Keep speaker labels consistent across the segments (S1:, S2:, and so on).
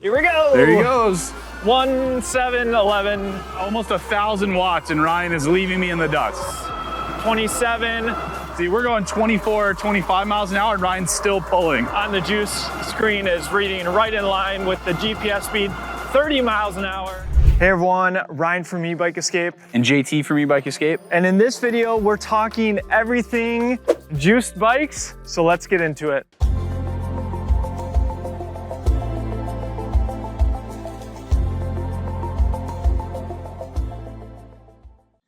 S1: Here we go.
S2: There he goes.
S1: 1711,
S2: Almost 1,000 watts, and Ryan is leaving me in the dust.
S1: 27
S2: See, we're going 24, 25 miles an hour, and Ryan's still pulling.
S1: on the juice screen is reading right in line with the GPS speed, 30 miles an hour. Hey everyone, Ryan from Ebike Escape.
S2: And JT from Ebike Escape.
S1: And in this video, we're talking everything juiced bikes. So let's get into it.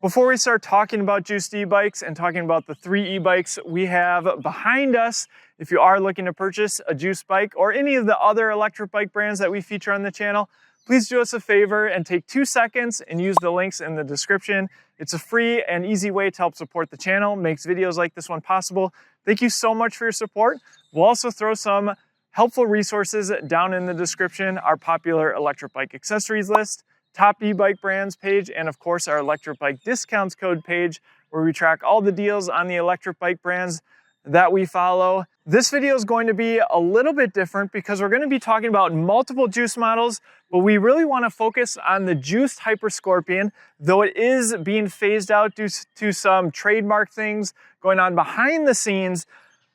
S1: Before we start talking about juiced e-bikes and talking about the 3 e-bikes we have behind us, if you are looking to purchase a juiced bike or any of the other electric bike brands that we feature on the channel, please do us a favor and take 2 seconds and use the links in the description. It's a free and easy way to help support the channel, makes videos like this one possible. Thank you so much for your support. We'll also throw some helpful resources down in the description, our popular electric bike accessories list, top e-bike brands page, and of course our electric bike discounts code page, where we track all the deals on the electric bike brands that we follow. This video is going to be a little bit different because we're going to be talking about multiple juice models, but we really want to focus on the juiced HyperScorpion, though it is being phased out due to some trademark things going on behind the scenes.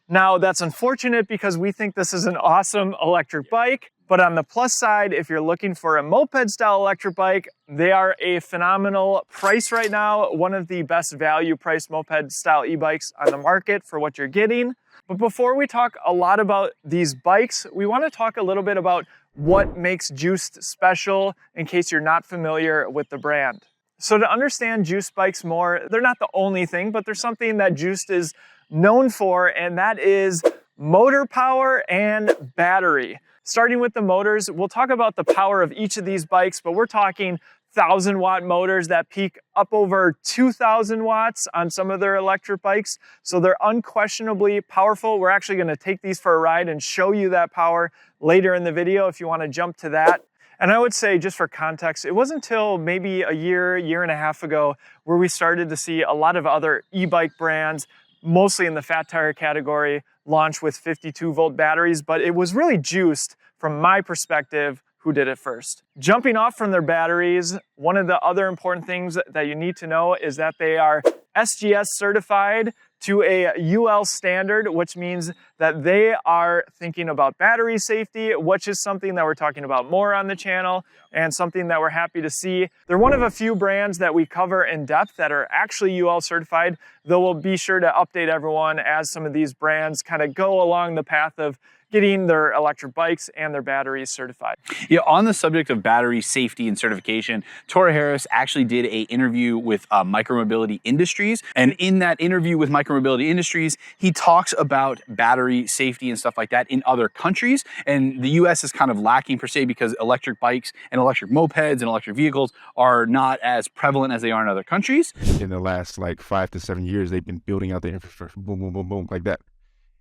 S1: Now that's unfortunate because we think this is an awesome electric bike. But on the plus side, if you're looking for a moped style electric bike, they are a phenomenal price right now. One of the best value priced moped style e-bikes on the market for what you're getting. But before we talk a lot about these bikes, we want to talk a little bit about what makes Juiced special in case you're not familiar with the brand. So to understand Juiced bikes more, they're not the only thing, but there's something that Juiced is known for, and that is motor power and battery. Starting with the motors, we'll talk about the power of each of these bikes, but we're talking 1,000-watt motors that peak up over 2,000 watts on some of their electric bikes. So they're unquestionably powerful. We're actually going to take these for a ride and show you that power later in the video if you want to jump to that. And I would say, just for context, it wasn't until maybe a year and a half ago where we started to see a lot of other e-bike brands, mostly in the fat tire category, launch with 52-volt batteries, but it was really Juiced, from my perspective, who did it first. Jumping off from their batteries, one of the other important things that you need to know is that they are SGS certified to a UL standard, which means that they are thinking about battery safety, which is something that we're talking about more on the channel and something that we're happy to see. They're one of a few brands that we cover in depth that are actually UL certified, though we'll be sure to update everyone as some of these brands kind of go along the path of getting their electric bikes and their batteries certified.
S2: Yeah, on the subject of battery safety and certification, Tora Harris actually did an interview with Micromobility Industries. And in that interview with Micromobility Industries, he talks about battery safety and stuff like that in other countries. And the US is kind of lacking per se because electric bikes and electric mopeds and electric vehicles are not as prevalent as they are in other countries.
S3: In the last like 5 to 7 years, they've been building out the infrastructure, boom, boom, boom, boom, like that.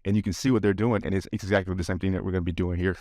S3: And you can see what they're doing, and it's exactly the same thing that we're going to be doing here.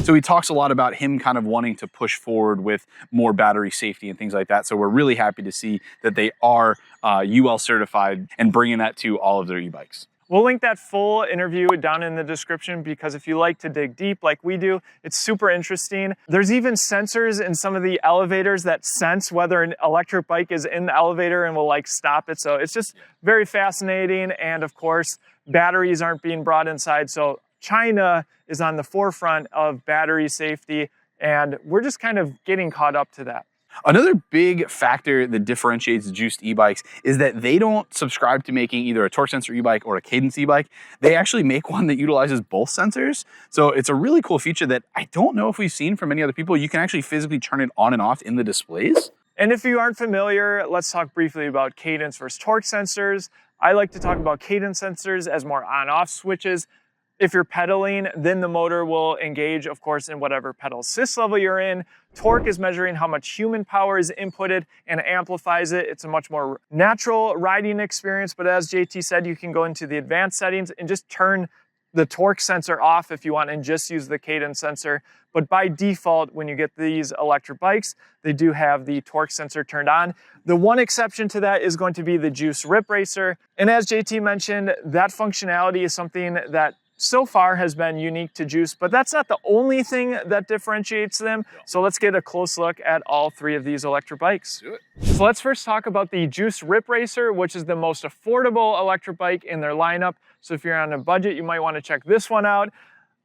S2: So he talks a lot about him kind of wanting to push forward with more battery safety and things like that. So we're really happy to see that they are UL certified and bringing that to all of their e-bikes.
S1: We'll link that full interview down in the description because if you like to dig deep like we do, it's super interesting. There's even sensors in some of the elevators that sense whether an electric bike is in the elevator and will like stop it. So it's just very fascinating. And of course, batteries aren't being brought inside. So China is on the forefront of battery safety, and we're just kind of getting caught up to that.
S2: Another big factor that differentiates Juiced e-bikes is that they don't subscribe to making either a torque sensor e-bike or a Cadence e-bike. They actually make one that utilizes both sensors. So it's a really cool feature that I don't know if we've seen from many other people. You can actually physically turn it on and off in the displays.
S1: And if you aren't familiar, let's talk briefly about Cadence versus torque sensors. I like to talk about Cadence sensors as more on-off switches. If you're pedaling, then the motor will engage, of course, in whatever pedal assist level you're in. Torque is measuring how much human power is inputted and amplifies it. It's a much more natural riding experience, but as JT said, you can go into the advanced settings and just turn the torque sensor off if you want and just use the Cadence sensor. But by default, when you get these electric bikes, they do have the torque sensor turned on. The one exception to that is going to be the Juice RipRacer. And as JT mentioned, that functionality is something that so far has been unique to Juice, but that's not the only thing that differentiates them. So let's get a close look at all three of these electric bikes.
S2: Do it.
S1: So let's first talk about the Juice RipRacer, which is the most affordable electric bike in their lineup. So if you're on a budget, you might want to check this one out.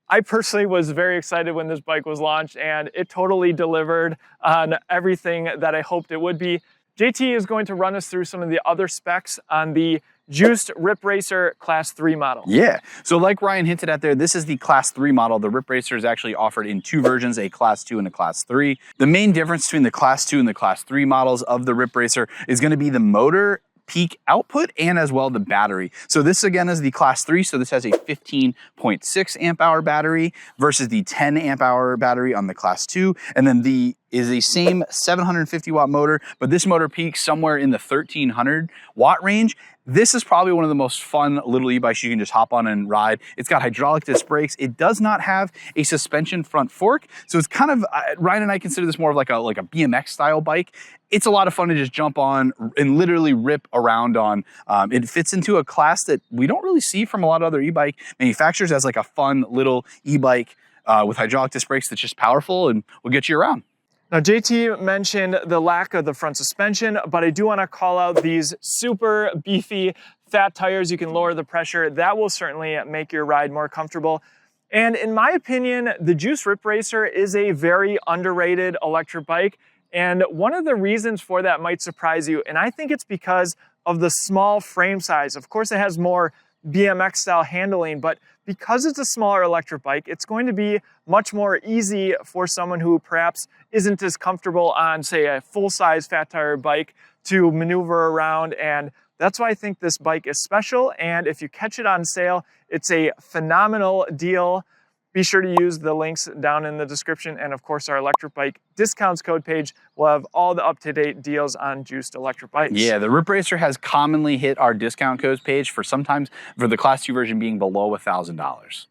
S1: I personally was very excited when this bike was launched, and it totally delivered on everything that I hoped it would be. JT is going to run us through some of the other specs on the Juiced RipRacer Class 3 model.
S2: Yeah, so like Ryan hinted at there, this is the Class 3 model. The RipRacer is actually offered in two versions, a Class 2 and a Class 3. The main difference between the Class 2 and the Class 3 models of the RipRacer is going to be the motor peak output and as well the battery. So this again is the Class 3, so this has a 15.6 amp hour battery versus the 10 amp hour battery on the Class 2, and then the is a same 750 watt motor, but this motor peaks somewhere in the 1300 watt range. This is probably one of the most fun little e-bikes you can just hop on and ride. It's got hydraulic disc brakes. It does not have a suspension front fork, so it's kind of, Ryan and I consider this more of like a BMX style bike. It's a lot of fun to just jump on and literally rip around on. It fits into a class that we don't really see from a lot of other e-bike manufacturers as like a fun little e-bike with hydraulic disc brakes that's just powerful and will get you around.
S1: Now, JT mentioned the lack of the front suspension, but I do want to call out these super beefy fat tires. You can lower the pressure. That will certainly make your ride more comfortable. And in my opinion, the Juice RipRacer is a very underrated electric bike. And one of the reasons for that might surprise you, and I think it's because of the small frame size. Of course, it has more BMX style handling, but because it's a smaller electric bike, it's going to be much more easy for someone who perhaps isn't as comfortable on, say, a full-size fat tire bike to maneuver around. And that's why I think this bike is special. And if you catch it on sale, it's a phenomenal deal. Be sure to use the links down in the description. And of course, our electric bike discounts code page will have all the up-to-date deals on Juiced electric bikes.
S2: Yeah, the RipRacer has commonly hit our discount codes page for sometimes for the Class 2 version being below $1,000.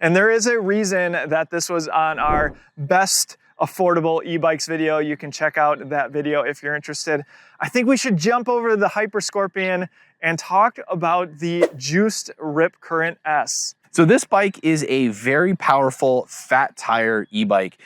S1: And there is a reason that this was on our best affordable e-bikes video. You can check out that video if you're interested. I think we should jump over to the HyperScorpion and talk about the Juiced RipCurrent S.
S2: So this bike is a very powerful fat tire e-bike.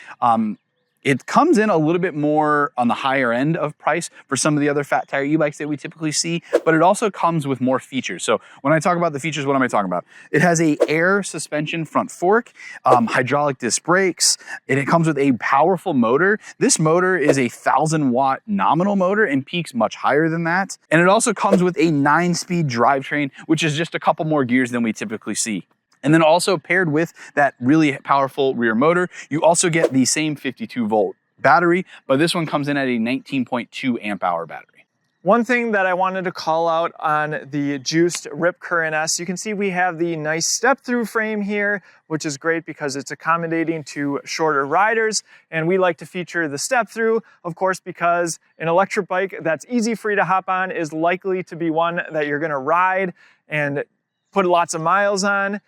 S2: It comes in a little bit more on the higher end of price for some of the other fat tire e-bikes that we typically see, but it also comes with more features. So when I talk about the features, what am I talking about? It has a air suspension front fork, hydraulic disc brakes, and it comes with a powerful motor. This motor is a 1,000 watt nominal motor and peaks much higher than that. And it also comes with a 9-speed drivetrain, which is just a couple more gears than we typically see. And then also paired with that really powerful rear motor, you also get the same 52 volt battery, but this one comes in at a 19.2 amp hour battery.
S1: One thing that I wanted to call out on the Juiced RipCurrent S, you can see we have the nice step-through frame here, which is great because it's accommodating to shorter riders. And we like to feature the step-through, of course, because an electric bike that's easy for you to hop on is likely to be one that you're gonna ride and put lots of miles on.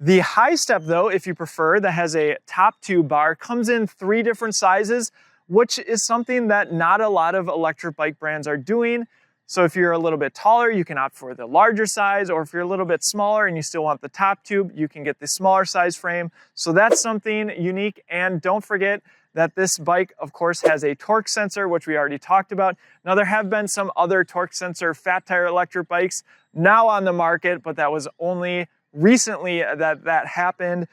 S1: The high step though, if you prefer, that has a top tube bar, comes in 3 different sizes, which is something that not a lot of electric bike brands are doing. So if you're a little bit taller, you can opt for the larger size, or if you're a little bit smaller and you still want the top tube, you can get the smaller size frame. So that's something unique. And don't forget that this bike, of course, has a torque sensor, which we already talked about. Now there have been some other torque sensor fat tire electric bikes now on the market, but that was only recently that happened.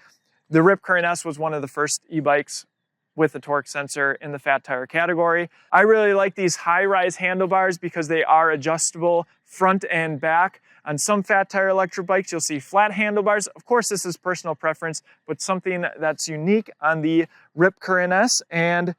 S1: The RipCurrent S was one of the first e-bikes with a torque sensor in the fat tire category. I really like these high-rise handlebars because they are adjustable front and back. On some fat tire electric bikes, you'll see flat handlebars. Of course, this is personal preference, but something that's unique on the RipCurrent S. And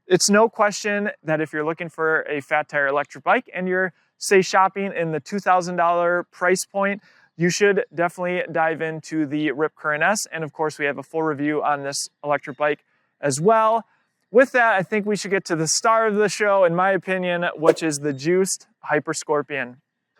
S1: it's no question that if you're looking for a fat tire electric bike and you're, say, shopping in the $2,000 price point, you should definitely dive into the RipCurrent S. And of course, we have a full review on this electric bike as well. With that, I think we should get to the star of the show, in my opinion, which is the Juiced HyperScorpion.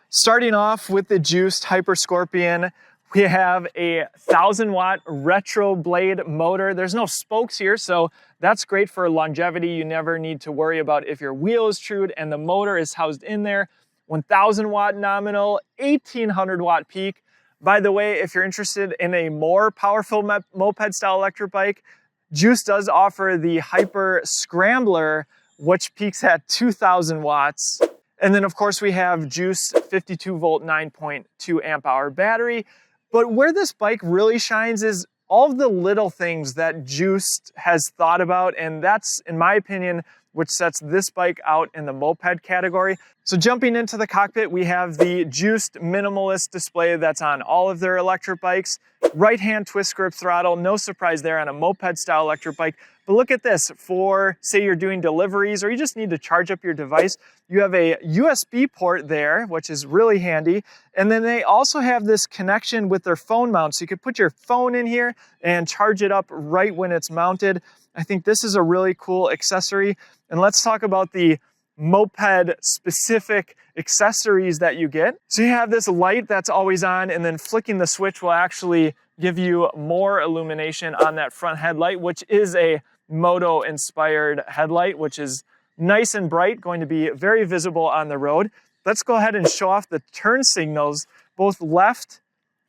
S1: Starting off with the Juiced HyperScorpion, we have a 1,000 watt retro blade motor. There's no spokes here, so that's great for longevity. You never need to worry about if your wheel is chewed, and the motor is housed in there. 1,000 watt nominal, 1,800 watt peak. By the way, if you're interested in a more powerful moped style electric bike, Juice does offer the Hyper Scrambler, which peaks at 2,000 watts. And then of course we have Juice 52 volt 9.2 amp hour battery. But where this bike really shines is all of the little things that Juice has thought about, and that's, in my opinion, which sets this bike out in the moped category. So jumping into the cockpit, we have the Juiced minimalist display that's on all of their electric bikes. Right-hand twist grip throttle, no surprise there on a moped style electric bike. But look at this, for say you're doing deliveries or you just need to charge up your device, you have a USB port there, which is really handy. And then they also have this connection with their phone mount. So you could put your phone in here and charge it up right when it's mounted. I think this is a really cool accessory. And let's talk about the moped specific accessories that you get. So you have this light that's always on, and then flicking the switch will actually give you more illumination on that front headlight, which is a moto inspired headlight, which is nice and bright, going to be very visible on the road. Let's go ahead and show off the turn signals, both left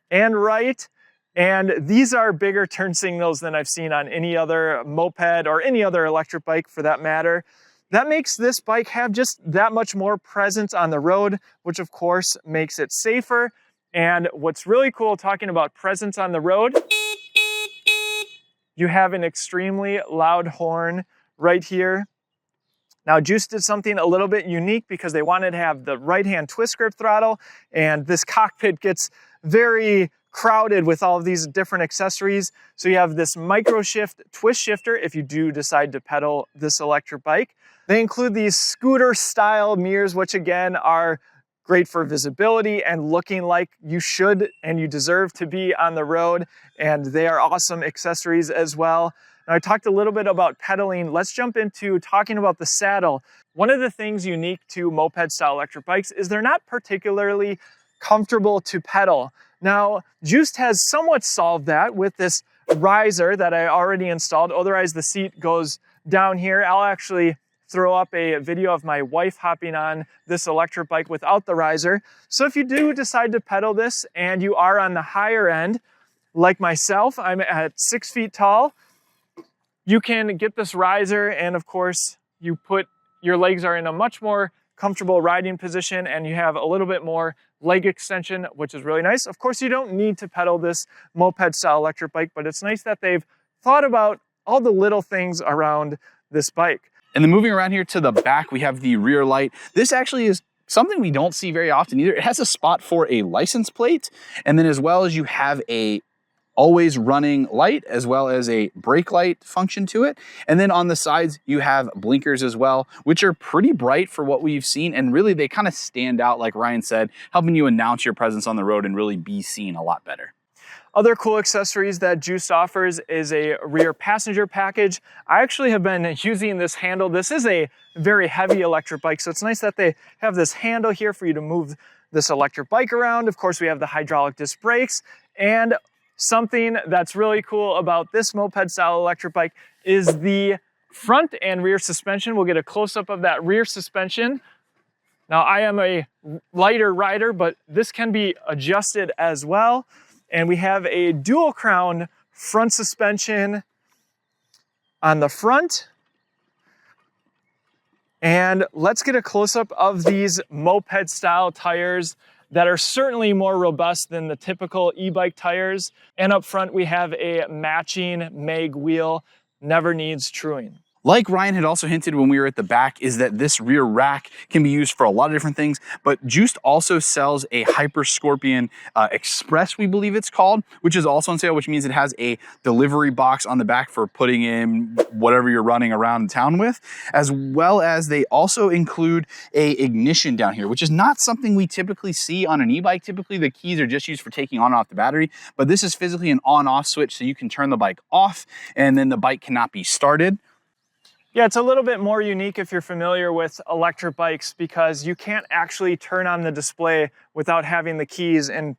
S1: and right. And these are bigger turn signals than I've seen on any other moped or any other electric bike for that matter. That makes this bike have just that much more presence on the road, which of course makes it safer. And what's really cool talking about presence on the road, you have an extremely loud horn right here. Now Juice did something a little bit unique because they wanted to have the right-hand twist grip throttle, and this cockpit gets very crowded with all of these different accessories. So you have this micro shift twist shifter if you do decide to pedal this electric bike. They include these scooter style mirrors, which again are great for visibility and looking like you should and you deserve to be on the road. And they are awesome accessories as well. Now I talked a little bit about pedaling. Let's jump into talking about the saddle. One of the things unique to moped style electric bikes is they're not particularly comfortable to pedal. Now, Juiced has somewhat solved that with this riser that I already installed. Otherwise, the seat goes down here. I'll actually throw up a video of my wife hopping on this electric bike without the riser. So if you do decide to pedal this and you are on the higher end, like myself, I'm at 6 feet tall, you can get this riser, and of course, your legs are in a much more comfortable riding position and you have a little bit more leg extension, which is really nice. Of course, you don't need to pedal this moped style electric bike, but it's nice that they've thought about all the little things around this bike.
S2: And then moving around here to the back, we have the rear light. This actually is something we don't see very often either. It has a spot for a license plate, and then as well as you have a always running light as well as a brake light function to it. And then on the sides, you have blinkers as well, which are pretty bright for what we've seen. And really they kind of stand out, like Ryan said, helping you announce your presence on the road and really be seen a lot better.
S1: Other cool accessories that Juice offers is a rear passenger package. I actually have been using this handle. This is a very heavy electric bike, so it's nice that they have this handle here for you to move this electric bike around. Of course, we have the hydraulic disc brakes, and something that's really cool about this moped style electric bike is the front and rear suspension. We'll get a close-up of that rear suspension. Now, I am a lighter rider, but this can be adjusted as well. And we have a dual crown front suspension on the front. And let's get a close-up of these moped style tires that are certainly more robust than the typical e-bike tires. And up front, we have a matching mag wheel, never needs truing.
S2: Like Ryan had also hinted when we were at the back, is that this rear rack can be used for a lot of different things, but Juiced also sells a HyperScorpion Express, we believe it's called, which is also on sale, which means it has a delivery box on the back for putting in whatever you're running around town with, as well as they also include a ignition down here, which is not something we typically see on an e-bike. Typically, the keys are just used for taking on and off the battery, but this is physically an on-off switch, so you can turn the bike off, and then the bike cannot be started.
S1: Yeah, it's a little bit more unique if you're familiar with electric bikes because you can't actually turn on the display without having the keys and,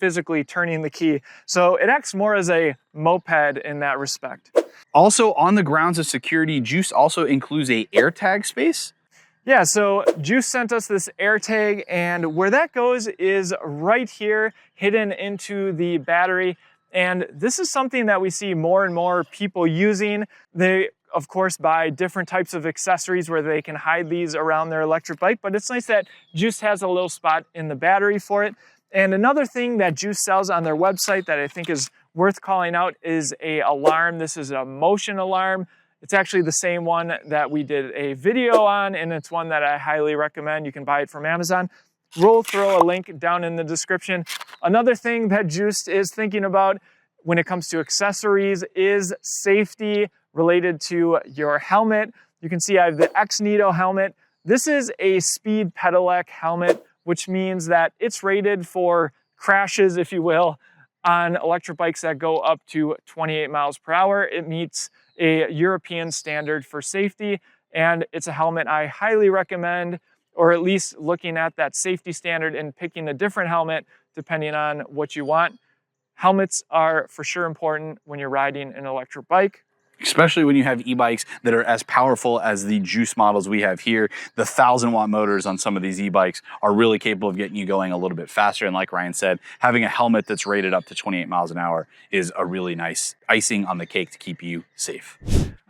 S1: physically turning the key. So it acts more as a moped in that respect.
S2: Also, on the grounds of security, Juice also includes a AirTag space.
S1: Yeah, so Juice sent us this air tag, and where that goes is right here, hidden into the battery. And this is something that we see more and more people using. They, of course, buy different types of accessories where they can hide these around their electric bike, but it's nice that Juice has a little spot in the battery for it. And another thing that Juice sells on their website that I think is worth calling out is a alarm. This is a motion alarm. It's actually the same one that we did a video on, and it's one that I highly recommend. You can buy it from Amazon. We'll throw a link down in the description. Another thing that Juiced is thinking about when it comes to accessories is safety related to your helmet. You can see I have the X-Nito helmet. This is a speed pedelec helmet, which means that it's rated for crashes, if you will, on electric bikes that go up to 28 miles per hour. It meets a European standard for safety, and it's a helmet I highly recommend, or at least looking at that safety standard and picking a different helmet depending on what you want. Helmets are for sure important when you're riding an electric bike.
S2: Especially when you have e-bikes that are as powerful as the Juice models we have here. The 1,000-watt motors on some of these e-bikes are really capable of getting you going a little bit faster. And like Ryan said, having a helmet that's rated up to 28 miles an hour is a really nice icing on the cake to keep you safe.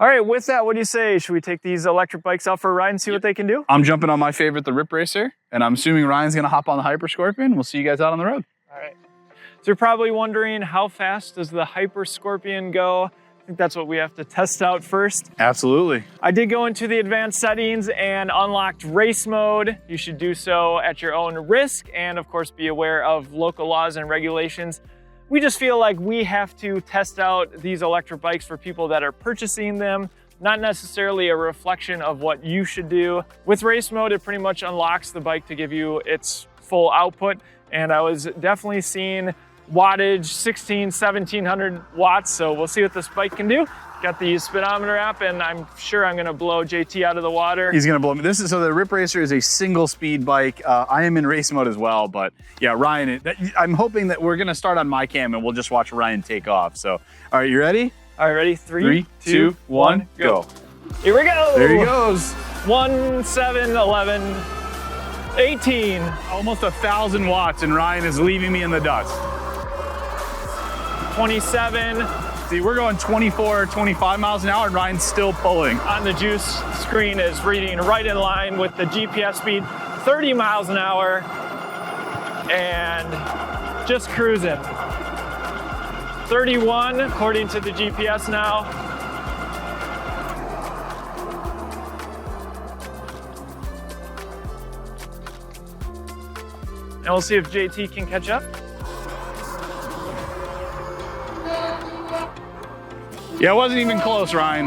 S1: All right, with that, what do you say? Should we take these electric bikes out for a ride and see what they can do?
S2: I'm jumping on my favorite, the RipRacer, and I'm assuming Ryan's gonna hop on the HyperScorpion. We'll see you guys out on the road.
S1: All right. So you're probably wondering, how fast does the HyperScorpion go? I think that's what we have to test out first.
S2: Absolutely.
S1: I did go into the advanced settings and unlocked race mode. You should do so at your own risk, and of course be aware of local laws and regulations. We just feel like we have to test out these electric bikes for people that are purchasing them, not necessarily a reflection of what you should do. With race mode, it pretty much unlocks the bike to give you its full output, and I was definitely seeing wattage 1700 watts, so we'll see what this bike can do. Got the speedometer app, and I'm sure I'm gonna blow JT out of the water.
S2: He's gonna blow me. So the RipRacer is a single speed bike. I am in race mode as well, but yeah, Ryan, I'm hoping that we're gonna start on my cam and we'll just watch Ryan take off. So, all right, you ready?
S1: All right, ready?
S2: Three, two, one, go.
S1: Here we go.
S2: There he goes.
S1: 1, 7, 11, 18.
S2: Almost 1,000 watts, and Ryan is leaving me in the dust.
S1: 27.
S2: See, we're going 24, 25 miles an hour, and Ryan's still pulling.
S1: On the Juice screen is reading right in line with the GPS speed, 30 miles an hour, and just cruising. 31, according to the GPS now. And we'll see if JT can catch up.
S2: Yeah, it wasn't even close, Ryan.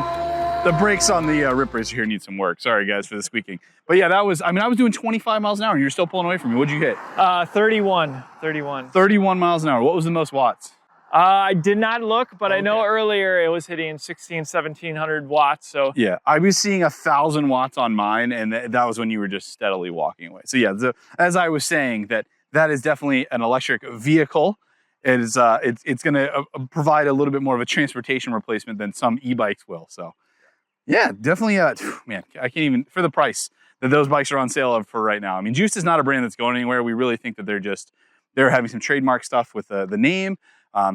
S2: The brakes on the RipRacer here need some work. Sorry, guys, for the squeaking. But yeah, I was doing 25 miles an hour, and you're still pulling away from me. What'd you hit?
S1: 31.
S2: 31 miles an hour. What was the most watts?
S1: I did not look, but I know earlier it was hitting 1700 watts. So
S2: yeah, I was seeing 1,000 watts on mine, and that was when you were just steadily walking away. So yeah, as I was saying, that is definitely an electric vehicle. It's going to provide a little bit more of a transportation replacement than some e-bikes will. So yeah, definitely. Man, I can't even, for the price that those bikes are on sale for right now. I mean, Juice is not a brand that's going anywhere. We really think that they're having some trademark stuff with the name.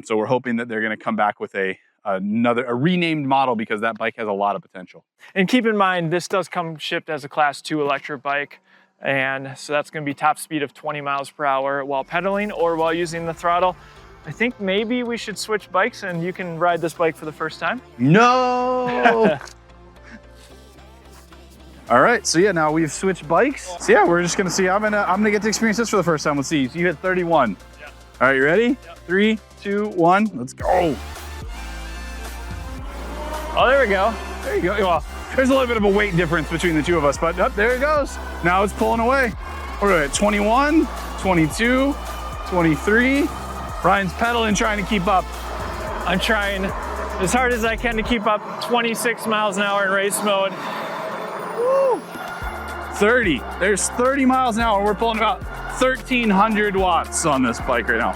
S2: So we're hoping that they're going to come back with a renamed model, because that bike has a lot of potential.
S1: And keep in mind, this does come shipped as a Class 2 electric bike. And so that's going to be top speed of 20 miles per hour while pedaling or while using the throttle. I think maybe we should switch bikes and you can ride this bike for the first time.
S2: No! All right, so yeah, now we've switched bikes. So yeah, we're just gonna see. I'm gonna get to experience this for the first time. Let's see. So you hit 31.
S1: Yeah.
S2: All right, you ready?
S1: Yep.
S2: 3, 2, 1. Let's go.
S1: Oh, there we go.
S2: There you go. Well, there's a little bit of a weight difference between the two of us, but there it goes. Now it's pulling away. We're at 21, 22, 23. Ryan's pedaling, trying to keep up.
S1: I'm trying as hard as I can to keep up 26 miles an hour in race mode.
S2: Woo. 30. There's 30 miles an hour. We're pulling about 1,300 watts on this bike right now.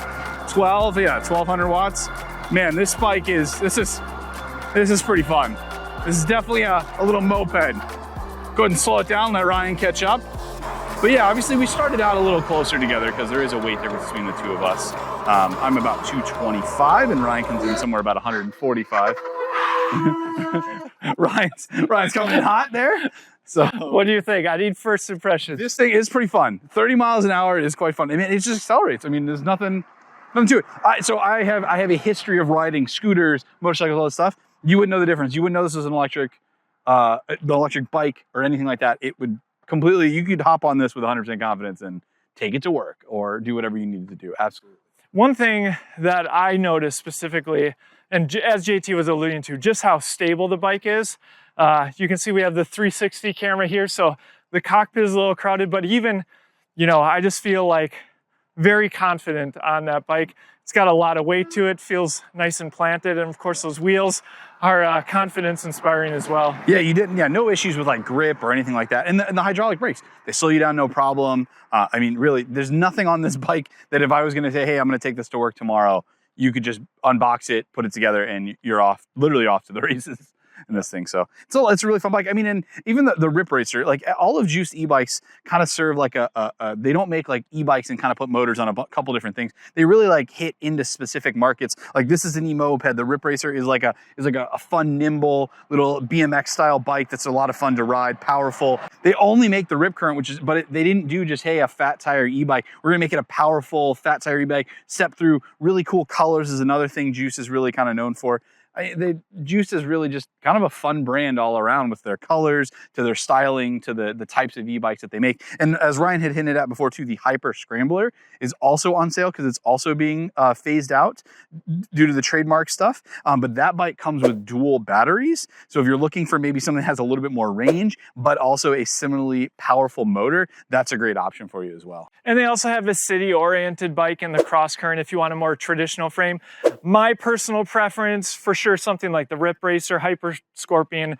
S2: 1,200 watts. Man, this bike this is pretty fun. This is definitely a little moped. go ahead and slow it down, let Ryan catch up. But yeah, obviously we started out a little closer together because there is a weight difference between the two of us. I'm about 225 and Ryan comes in somewhere about 145. Ryan's coming in hot there. So
S1: What do you think? I need first impressions.
S2: this thing is pretty fun. 30 miles an hour is quite fun. I mean, it just accelerates. I mean, there's nothing to it. So I have a history of riding scooters, motorcycles, all this stuff. You wouldn't know the difference. You wouldn't know this was an electric bike or anything like that. It would completely, you could hop on this with 100% confidence and take it to work or do whatever you needed to do. Absolutely.
S1: One thing that I noticed specifically, and as JT was alluding to, just how stable the bike is. You can see we have the 360 camera here, so the cockpit is a little crowded, but even, you know, I just feel like very confident on that bike. It's got a lot of weight to it, feels nice and planted, and of course those wheels are confidence inspiring as well.
S2: Yeah, no issues with like grip or anything like that. And the hydraulic brakes, they slow you down no problem. I mean, really, there's nothing on this bike that if I was gonna say, hey, I'm gonna take this to work tomorrow, you could just unbox it, put it together, and you're off, literally off to the races in this thing. So it's a really fun bike. I mean, and even the RipRacer, like all of Juiced e-bikes kind of serve like they don't make like e-bikes and kind of put motors on a couple different things. They really like hit into specific markets. Like this is an e-moped. The RipRacer is like a fun, nimble little BMX style bike that's a lot of fun to ride, powerful. They only make the RipCurrent, but they didn't do just, hey, a fat tire e-bike. We're gonna make it a powerful fat tire e-bike. Step through really cool colors is another thing Juice is really kind of known for. Juice is really just kind of a fun brand all around with their colors, to their styling, to the types of e-bikes that they make. And as Ryan had hinted at before too, the Hyper Scrambler is also on sale because it's also being phased out due to the trademark stuff. But that bike comes with dual batteries. So if you're looking for maybe something that has a little bit more range, but also a similarly powerful motor, that's a great option for you as well.
S1: And they also have a city-oriented bike in the Cross Current if you want a more traditional frame. My personal preference, for sure, something like the RipRacer, HyperScorpion.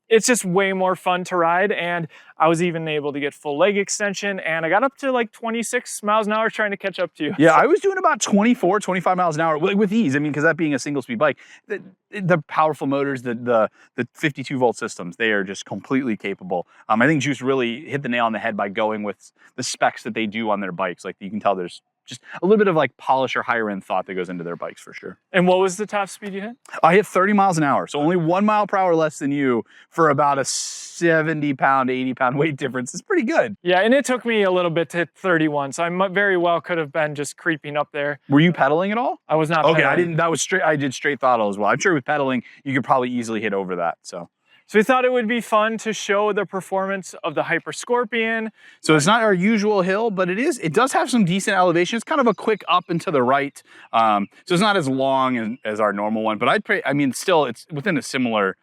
S1: It's just way more fun to ride, and I was even able to get full leg extension, and I got up to like 26 miles an hour trying to catch up to you.
S2: Yeah, I was doing about 24, 25 miles an hour with ease. I mean, because that being a single speed bike, the powerful motors, the 52 volt systems, they are just completely capable. I think Juice really hit the nail on the head by going with the specs that they do on their bikes. Like you can tell there's just a little bit of like polish or higher end thought that goes into their bikes for sure.
S1: And what was the top speed you hit?
S2: I hit 30 miles an hour. So only 1 mile per hour less than you for about a 70 pound, 80 pound weight difference. It's pretty good.
S1: Yeah, and it took me a little bit to hit 31. So I very well could have been just creeping up there.
S2: Were you pedaling at all?
S1: I was not
S2: Okay,
S1: pedaling.
S2: I didn't, that was straight, I did straight throttle as well. I'm sure with pedaling, you could probably easily hit over that, so.
S1: So we thought it would be fun to show the performance of the HyperScorpion.
S2: So it's not our usual hill, but it does have some decent elevation. It's kind of a quick up and to the right. So it's not as long as our normal one, but I mean, still it's within a similar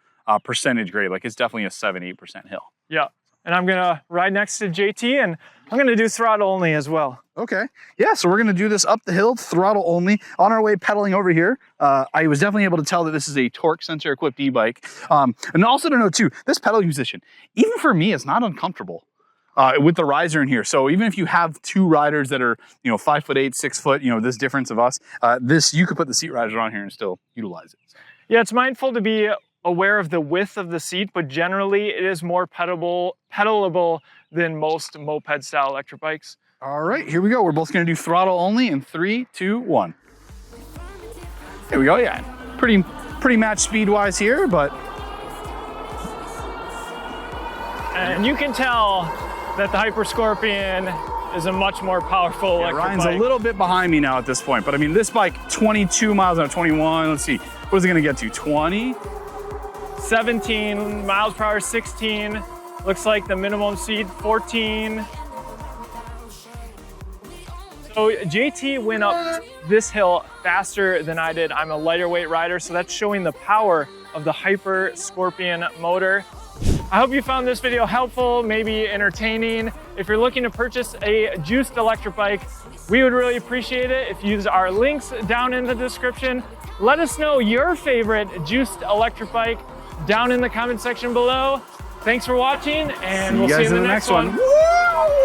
S2: percentage grade. Like it's definitely a 7-8% hill.
S1: Yeah, and I'm gonna ride next to JT, and I'm gonna do throttle only as well.
S2: Okay. Yeah, so we're gonna do this up the hill, throttle only. On our way pedaling over here, I was definitely able to tell that this is a torque sensor equipped e-bike. And also to know too, this pedaling position, even for me, it's not uncomfortable with the riser in here. So even if you have two riders that are, 5'8", 6 foot, this difference of us, you could put the seat riser on here and still utilize it. So.
S1: Yeah, it's mindful to be aware of the width of the seat, but generally it is more pedalable than most moped style electric bikes.
S2: All right, here we go. We're both gonna do throttle only in 3, 2, 1. Here we go, yeah. Pretty match speed-wise here, but.
S1: And you can tell that the HyperScorpion is a much more powerful electric
S2: Ryan's
S1: bike.
S2: a little bit behind me now at this point, but I mean, this bike, 22 miles an hour, 21, let's see. What is it gonna get to, 20?
S1: 17 miles per hour, 16. Looks like the minimum speed, 14. So JT went up this hill faster than I did. I'm a lighter weight rider, so that's showing the power of the HyperScorpion motor. I hope you found this video helpful, maybe entertaining. If you're looking to purchase a Juiced electric bike, we would really appreciate it if you use our links down in the description. Let us know your favorite Juiced electric bike down in the comment section below. Thanks for watching, and we'll see you in the next one.
S2: Woo!